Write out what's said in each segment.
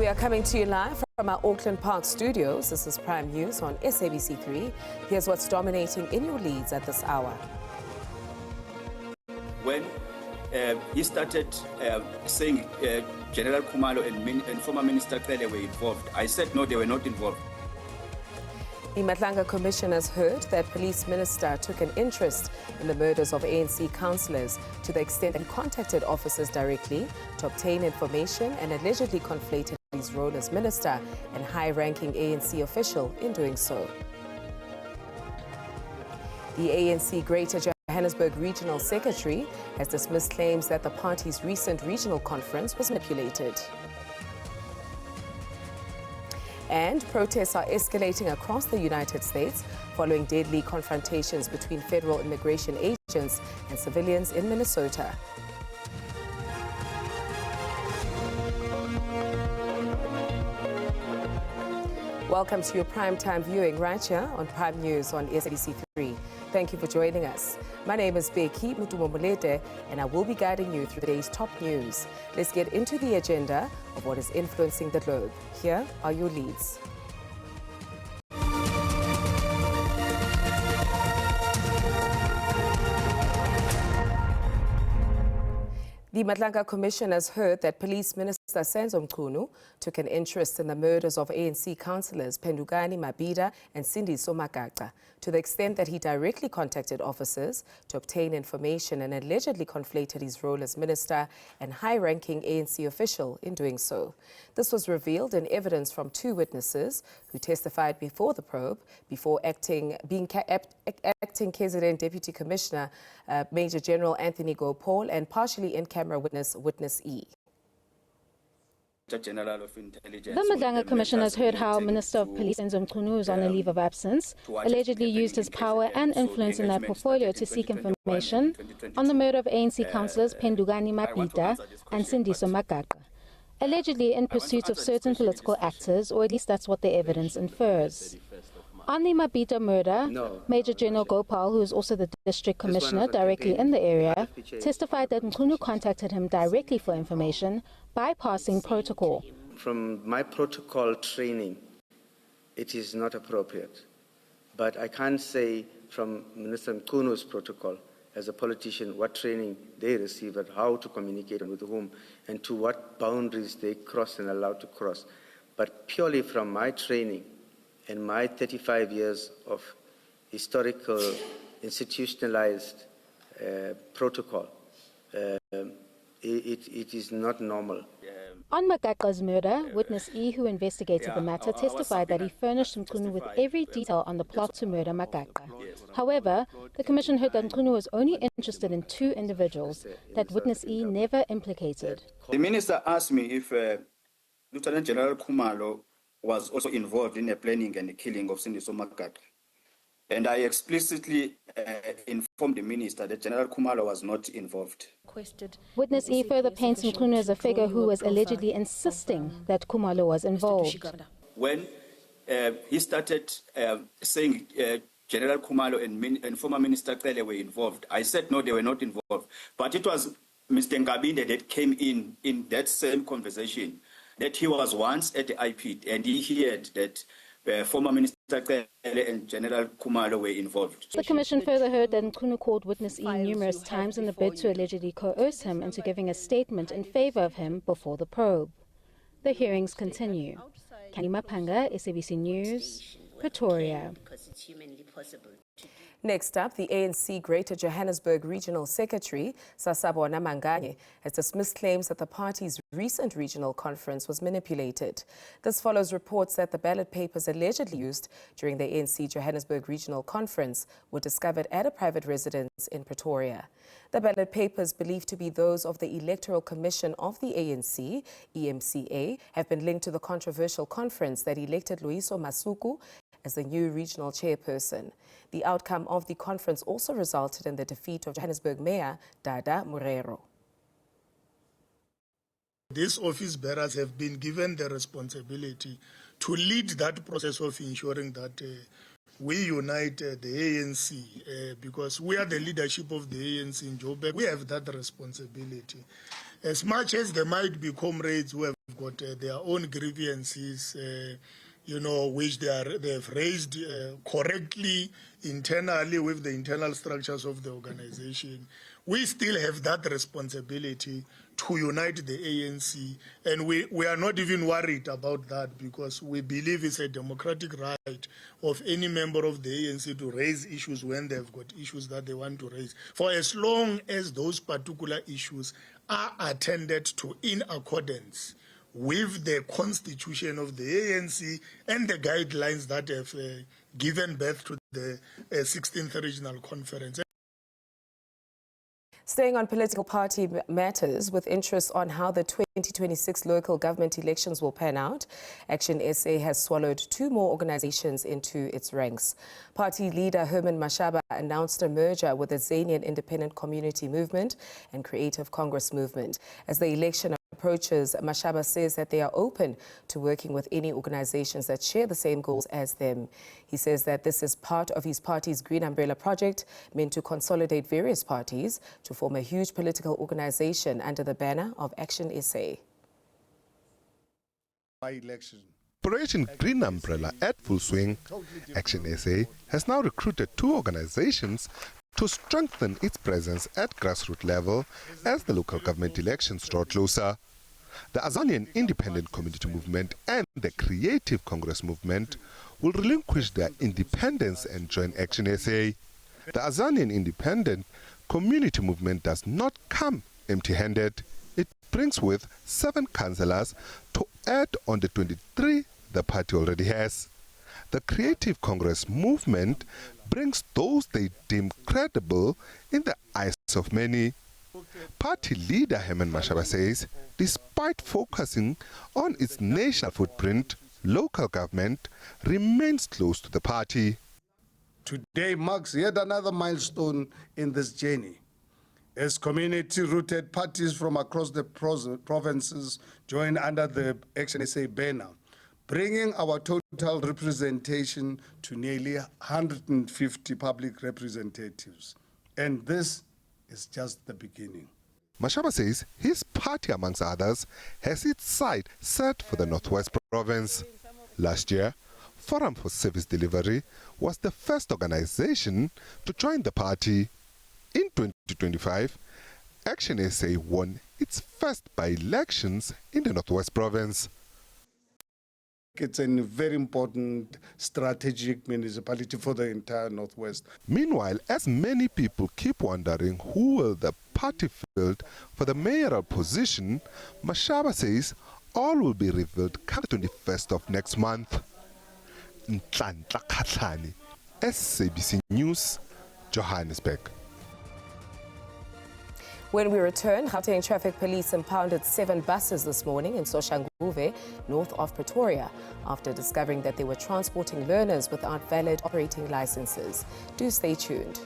are coming to you live from our Auckland Park studios. This is Prime News on SABC 3. Here's what's dominating in your leads at this hour. When he started saying General Khumalo and former Minister Cele were involved, I said no, they were not involved. The Madlanga Commission has heard that Police Minister took an interest in the murders of ANC councillors to the extent that he contacted officers directly to obtain information and allegedly conflated his role as minister and high-ranking ANC official in doing so. The ANC Greater Johannesburg Regional Secretary has dismissed claims that the party's recent regional conference was manipulated. And protests are escalating across the United States following deadly confrontations between federal immigration agents and civilians in Minnesota. Welcome to your primetime viewing right here on Prime News on SABC 3. Thank you for joining us. My name is Becky Mutumomolete, and I will be guiding you through today's top news. Let's get into the agenda of what is influencing the globe. Here are your leads. The Madlanga Commission has heard that Police Minister Senzo Mchunu took an interest in the murders of ANC councillors Pendugani Mabhida and Sindiso Magagxa to the extent that he directly contacted officers to obtain information and allegedly conflated his role as minister and high-ranking ANC official in doing so. This was revealed in evidence from two witnesses who testified before the probe, before acting KZN Deputy Commissioner Major General Anthony Gopal and partially in-camera witness E. The Madlanga Commission has heard how Minister of Police Senzo Mchunu is on a leave of absence, allegedly used his power and influence in that portfolio to seek information on the murder of ANC councillors Pendugani Mabhida and Sindiso Magagxa, allegedly in pursuit of certain political actors, or at least that's what the evidence infers. On the Mabhida murder, Major General Gopal, who is also the district commissioner directly in the area, testified that Mchunu contacted him directly for information, bypassing protocol. From my protocol training, it is not appropriate. But I can't say from Minister Mchunu's protocol, as a politician, what training they receive and how to communicate with whom and to what boundaries they cross and allowed to cross. But purely from my training, and my 35 years of historical, institutionalized protocol, it is not normal. On Magagxa's murder, witness E, who investigated the matter, testified that he furnished Mchunu with every detail on the plot to murder Magagxa. However, the Commission heard that Mchunu was only interested in two individuals that witness E never implicated. The minister asked me if Lieutenant General Khumalo was also involved in the planning and the killing of Sindiso Magagxa. And I explicitly informed the minister that General Khumalo was not involved. Witness E further paints Mchunu as a figure who was allegedly insisting that Khumalo was involved. When he started saying General Khumalo and former Minister Cele were involved, I said no, they were not involved. But it was Mr. Ngabinde that came in that same conversation, that he was once at the IP and he heard that former Minister Cele and General Khumalo were involved. The Commission further heard that Mchunu called witness E numerous times in a bid to allegedly coerce him into giving a statement in favor of him before the probe. The hearings continue. Kanima Panga, SABC News, Pretoria. Next up, the ANC Greater Johannesburg Regional Secretary, Sasabona Manganye, has dismissed claims that the party's recent regional conference was manipulated. This follows reports that the ballot papers allegedly used during the ANC Johannesburg Regional Conference were discovered at a private residence in Pretoria. The ballot papers, believed to be those of the Electoral Commission of the ANC, EMCA, have been linked to the controversial conference that elected Loyiso Masuku as the new regional chairperson. The outcome of the conference also resulted in the defeat of Johannesburg Mayor Dada Morero. These office bearers have been given the responsibility to lead that process of ensuring that we unite the ANC because we are the leadership of the ANC in Joburg. We have that responsibility. As much as there might be comrades who have got their own grievances, which they have raised correctly internally with the internal structures of the organization. We still have that responsibility to unite the ANC, and we are not even worried about that because we believe it's a democratic right of any member of the ANC to raise issues when they've got issues that they want to raise, for as long as those particular issues are attended to in accordance with the constitution of the ANC and the guidelines that have given birth to the 16th Regional Conference. Staying on political party matters, with interest on how the 2026 local government elections will pan out, Action SA has swallowed 2 more organizations into its ranks. Party leader Herman Mashaba announced a merger with the Zanian Independent Community Movement and Creative Congress Movement. As the election approaches, Mashaba says that they are open to working with any organizations that share the same goals as them. He says that this is part of his party's Green Umbrella project, meant to consolidate various parties to form a huge political organization under the banner of Action SA. Operation Green Umbrella at full swing, Action SA has now recruited 2 organizations to strengthen its presence at grassroots level as the local government elections draw closer. The Azanian Independent Community Movement and the Creative Congress Movement will relinquish their independence and join Action SA. The Azanian Independent Community Movement does not come empty-handed. It brings with 7 councillors to add on the 23 the party already has. The Creative Congress Movement brings those they deem credible in the eyes of many. Party leader Herman Mashaba says, despite focusing on its national footprint, local government remains close to the party. Today marks yet another milestone in this journey, as community-rooted parties from across the provinces join under the Action SA banner, bringing our total representation to nearly 150 public representatives. And this is just the beginning. Mashaba says his party, amongst others, has its sight set for the Northwest Province. Last year, Forum for Service Delivery was the first organization to join the party. In 2025, Action SA won its first by-elections in the Northwest Province. It's a very important strategic municipality for the entire Northwest. Meanwhile, as many people keep wondering who will the party field for the mayoral position, Mashaba says all will be revealed come the 21st of next month. Ntlantla Khatlani, SABC News, Johannesburg. When we return, Gauteng Traffic Police impounded 7 buses this morning in Soshanguve, north of Pretoria, after discovering that they were transporting learners without valid operating licenses. Do stay tuned.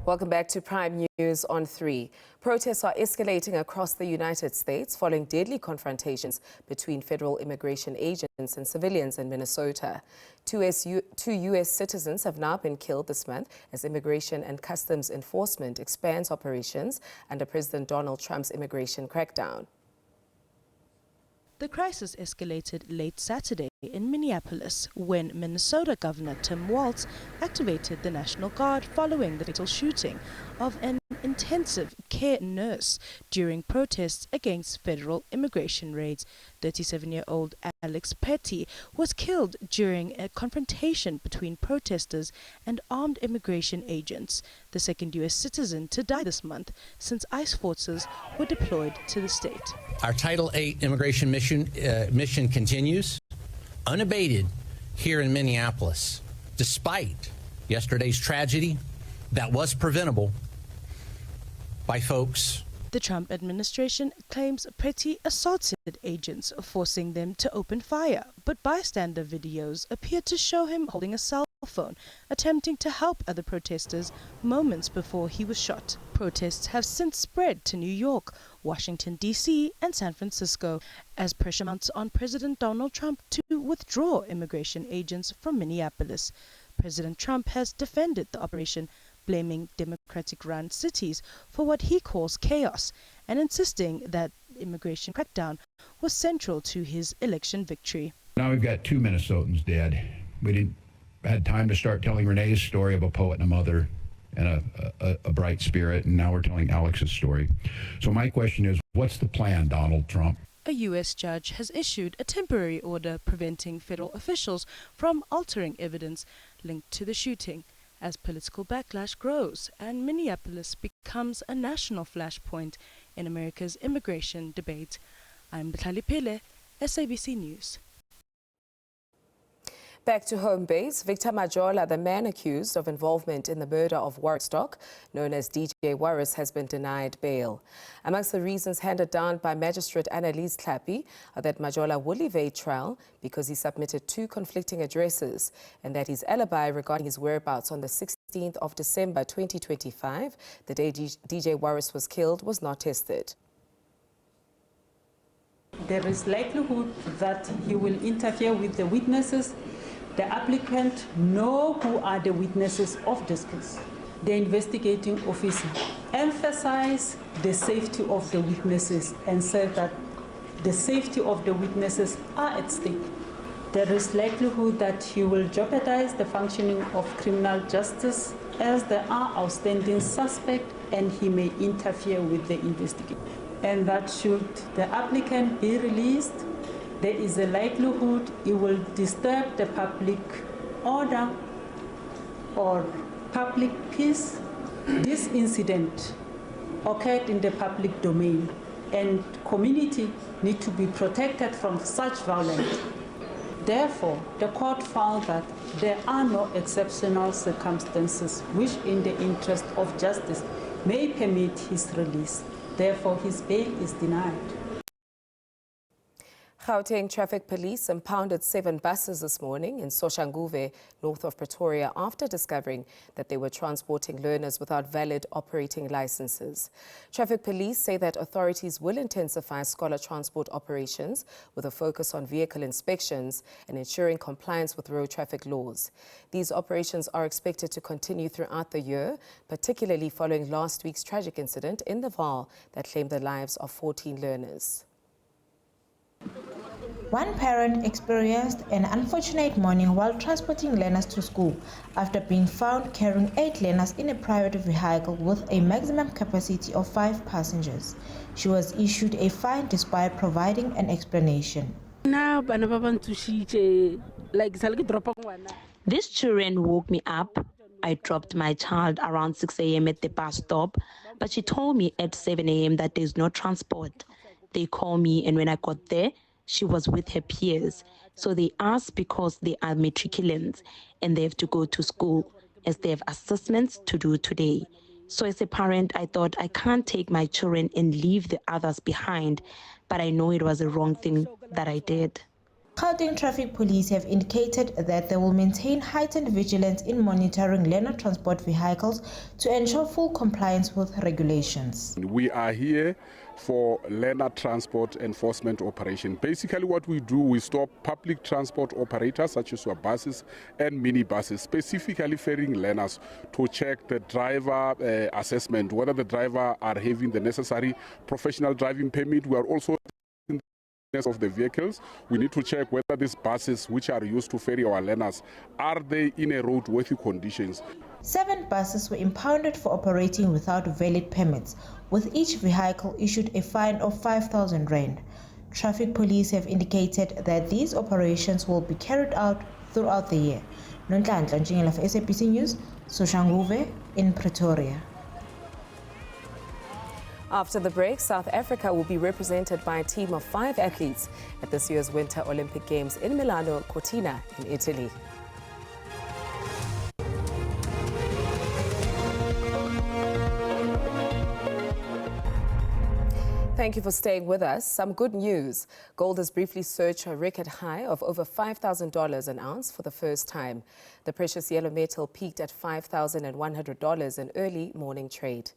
Welcome back to Prime News on 3. Protests are escalating across the United States following deadly confrontations between federal immigration agents and civilians in Minnesota. 2 U.S. citizens have now been killed this month as Immigration and Customs Enforcement expands operations under President Donald Trump's immigration crackdown. The crisis escalated late Saturday in Minneapolis when Minnesota Governor Tim Walz activated the National Guard following the fatal shooting of an intensive care nurse during protests against federal immigration raids. 37-year-old Alex Petty was killed during a confrontation between protesters and armed immigration agents, the second U.S. citizen to die this month since ICE forces were deployed to the state. Our Title VIII immigration mission continues unabated here in Minneapolis, despite yesterday's tragedy that was preventable by folks. The Trump administration claims Petty assaulted agents, forcing them to open fire, but bystander videos appear to show him holding a cell phone, attempting to help other protesters moments before he was shot. Protests have since spread to New York, Washington, D.C. and San Francisco as pressure mounts on President Donald Trump to withdraw immigration agents from Minneapolis. President Trump has defended the operation, blaming Democratic-run cities for what he calls chaos and insisting that immigration crackdown was central to his election victory. Now we've got 2 Minnesotans dead. We didn't had time to start telling Renee's story of a poet and a mother and a bright spirit, and now we're telling Alex's story. So my question is, what's the plan, Donald Trump? A U.S. judge has issued a temporary order preventing federal officials from altering evidence linked to the shooting as political backlash grows and Minneapolis becomes a national flashpoint in America's immigration debate. I'm Batlali Pele, SABC News. Back to home base, Victor Majola, the man accused of involvement in the murder of Warras, known as DJ Warras, has been denied bail. Amongst the reasons handed down by Magistrate Annalise Clappy are that Majola will evade trial because he submitted 2 conflicting addresses and that his alibi regarding his whereabouts on the 16th of December 2025, the day DJ Warras was killed, was not tested. There is likelihood that he will interfere with the witnesses. The applicant know who are the witnesses of this case. The investigating officer emphasized the safety of the witnesses and said that the safety of the witnesses are at stake. There is likelihood that he will jeopardize the functioning of criminal justice as there are outstanding suspects and he may interfere with the investigation. And that should the applicant be released, there is a likelihood it will disturb the public order or public peace. This incident occurred in the public domain and community need to be protected from such violence. Therefore, the court found that there are no exceptional circumstances which in the interest of justice may permit his release. Therefore, his bail is denied. Gauteng Traffic Police impounded 7 buses this morning in Soshanguve, north of Pretoria, after discovering that they were transporting learners without valid operating licenses. Traffic Police say that authorities will intensify scholar transport operations with a focus on vehicle inspections and ensuring compliance with road traffic laws. These operations are expected to continue throughout the year, particularly following last week's tragic incident in the Vaal that claimed the lives of 14 learners. One parent experienced an unfortunate morning while transporting learners to school after being found carrying 8 learners in a private vehicle with a maximum capacity of 5 passengers. She was issued a fine despite providing an explanation. These children woke me up. I dropped my child around 6 a.m. at the bus stop, but she told me at 7 a.m. that there's no transport. They called me, and when I got there, she was with her peers. So they asked because they are matriculants and they have to go to school as they have assessments to do today. So as a parent, I thought I can't take my children and leave the others behind, but I know it was a wrong thing that I did. Gauteng Traffic Police have indicated that they will maintain heightened vigilance in monitoring learner transport vehicles to ensure full compliance with regulations. We are here for learner transport enforcement operation. Basically what we do, we stop public transport operators such as buses and minibuses, specifically ferrying learners, to check the driver assessment, whether the driver are having the necessary professional driving permit. We are also of the vehicles. We need to check whether these buses which are used to ferry our learners, are they in a roadworthy conditions. 7 buses were impounded for operating without valid permits, with each vehicle issued a fine of 5,000 rand. Traffic Police have indicated that these operations will be carried out throughout the year. Nonhlanhla Njingela for SABC News, Soshanguve in Pretoria. After the break, South Africa will be represented by a team of 5 athletes at this year's Winter Olympic Games in Milano Cortina in Italy. Thank you for staying with us. Some good news. Gold has briefly surged a record high of over $5,000 an ounce for the first time. The precious yellow metal peaked at $5,100 in early morning trade.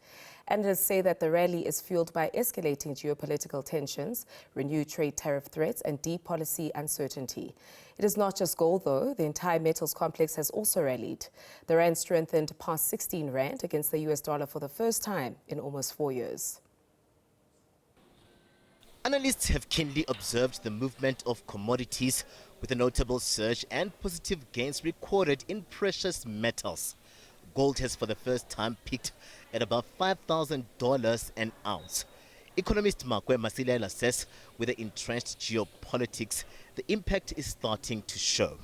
Analysts say that the rally is fueled by escalating geopolitical tensions, renewed trade tariff threats and deep policy uncertainty. It is not just gold, though. The entire metals complex has also rallied. The rand strengthened past 16 rand against the US dollar for the first time in almost 4 years. Analysts have keenly observed the movement of commodities, with a notable surge and positive gains recorded in precious metals. Gold has for the first time peaked at about $5,000 an ounce. Economist Makwe Masilela says with the entrenched geopolitics, the impact is starting to show.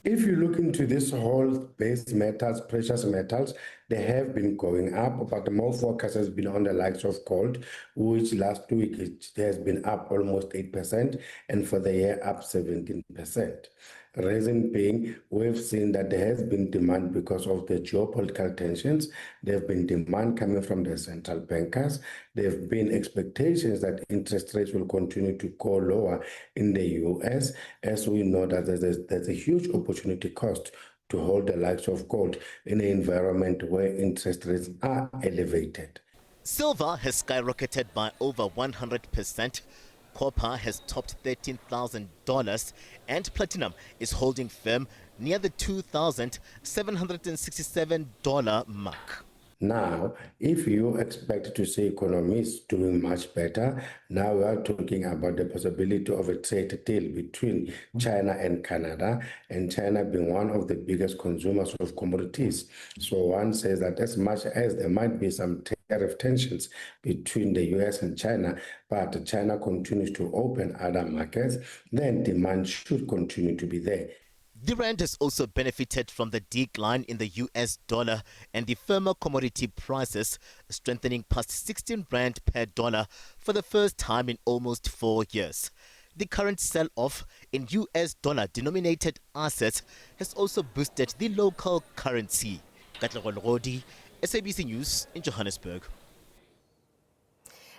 If you look into this whole base metals, precious metals, they have been going up, but more focus has been on the likes of gold, which last week it has been up almost 8%, and for the year up 17%. Reason being, we've seen that there has been demand because of the geopolitical tensions. There have been demand coming from the central bankers. There have been expectations that interest rates will continue to go lower in the US, as we know that there's a huge opportunity cost to hold the likes of gold in an environment where interest rates are elevated. Silver has skyrocketed by over 100%. Copper has topped $13,000 and platinum is holding firm near the $2,767 mark. Now, if you expect to see economies doing much better, now we are talking about the possibility of a trade deal between China and Canada, and China being one of the biggest consumers of commodities. So one says that as much as there might be some tariff tensions between the US and China, but China continues to open other markets, then demand should continue to be there. The rand has also benefited from the decline in the US dollar and the firmer commodity prices, strengthening past 16 rand per dollar for the first time in almost 4 years. The current sell-off in US dollar denominated assets has also boosted the local currency. Katlego Lgodi, SABC News in Johannesburg.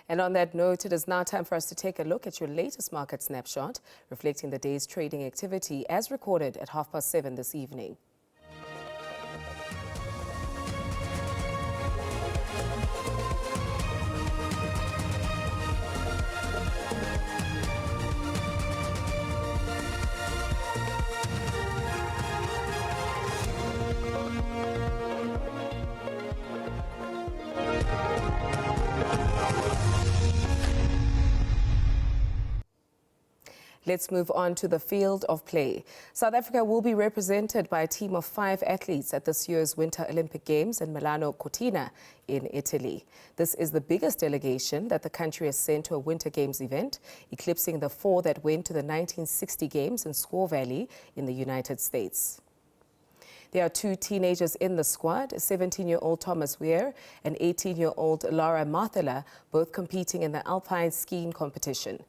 And on that note, it is now time for us to take a look at your latest market snapshot, reflecting the day's trading activity as recorded at 7:30 this evening. Let's move on to the field of play. South Africa will be represented by a team of 5 athletes at this year's Winter Olympic Games in Milano Cortina in Italy. This is the biggest delegation that the country has sent to a Winter Games event, eclipsing the 4 that went to the 1960 Games in Squaw Valley in the United States. There are 2 teenagers in the squad, 17-year-old Thomas Weir and 18-year-old Laura Marthela, both competing in the alpine skiing competition.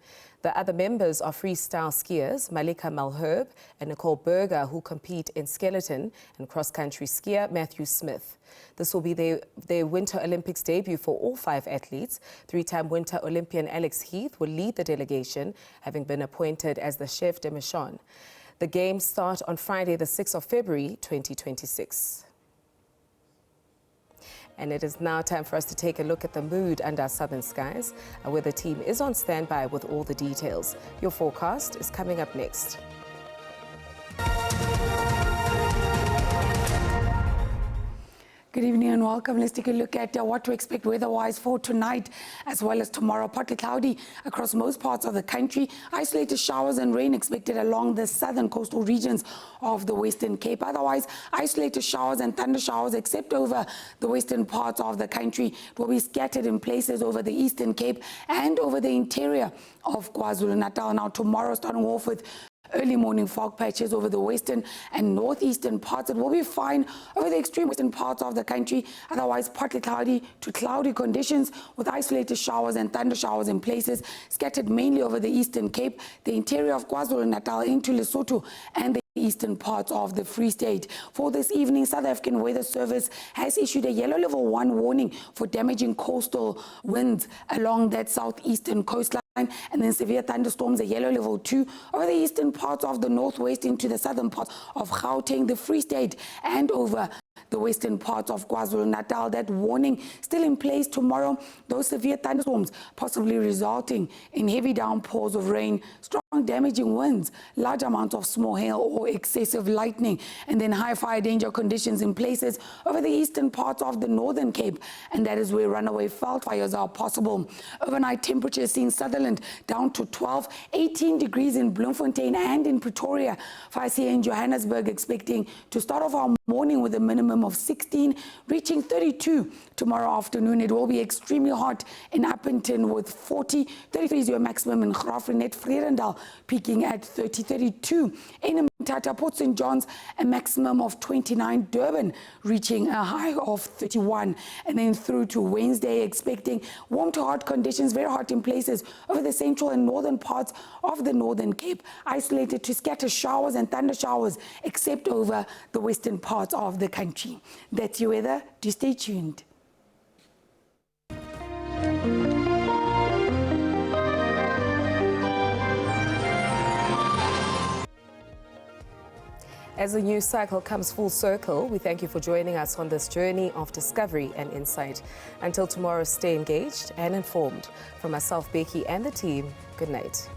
The other members are freestyle skiers Malika Malherb and Nicole Berger, who compete in skeleton, and cross-country skier Matthew Smith. This will be their Winter Olympics debut for all 5 athletes. 3-time Winter Olympian Alex Heath will lead the delegation, having been appointed as the chef de mission. The Games start on Friday, the 6th of February, 2026. And it is now time for us to take a look at the mood under our southern skies, where the team is on standby with all the details. Your forecast is coming up next. Good evening and welcome. Let's take a look at what to expect weather-wise for tonight as well as tomorrow. Partly cloudy across most parts of the country. Isolated showers and rain expected along the southern coastal regions of the Western Cape. Otherwise, isolated showers and thunder showers except over the western parts of the country. It will be scattered in places over the Eastern Cape and over the interior of KwaZulu-Natal. Now tomorrow, starting off with early morning fog patches over the western and northeastern parts. It will be fine over the extreme western parts of the country. Otherwise, partly cloudy to cloudy conditions with isolated showers and thunder showers in places scattered mainly over the Eastern Cape, the interior of KwaZulu-Natal into Lesotho and the eastern parts of the Free State. For this evening, South African Weather Service has issued a yellow level 1 warning for damaging coastal winds along that southeastern coastline, and then severe thunderstorms, a yellow level 2 over the eastern parts of the northwest into the southern parts of Gauteng, the Free State, and over the western parts of KwaZulu-Natal. That warning still in place tomorrow. Those severe thunderstorms possibly resulting in heavy downpours of rain, strong damaging winds, large amounts of small hail or excessive lightning, and then high fire danger conditions in places over the eastern parts of the Northern Cape, and that is where runaway veld fires are possible. Overnight temperatures seen Sutherland down to 12, 18 degrees in Bloemfontein and in Pretoria. Fires here in Johannesburg expecting to start off our morning with a minimum of 16, reaching 32 tomorrow afternoon. It will be extremely hot in Appington with 40, 33 is your maximum in Graafrenet, Vredendal peaking at 30, 32. In Mthatha, Port St. John's, a maximum of 29, Durban reaching a high of 31. And then through to Wednesday, expecting warm to hot conditions, very hot in places over the central and northern parts of the Northern Cape, isolated to scattered showers and thunder showers, except over the western parts of the country. That's your weather. Do stay tuned. As the news cycle comes full circle, we thank you for joining us on this journey of discovery and insight. Until tomorrow, stay engaged and informed. From myself, Becky, and the team, good night.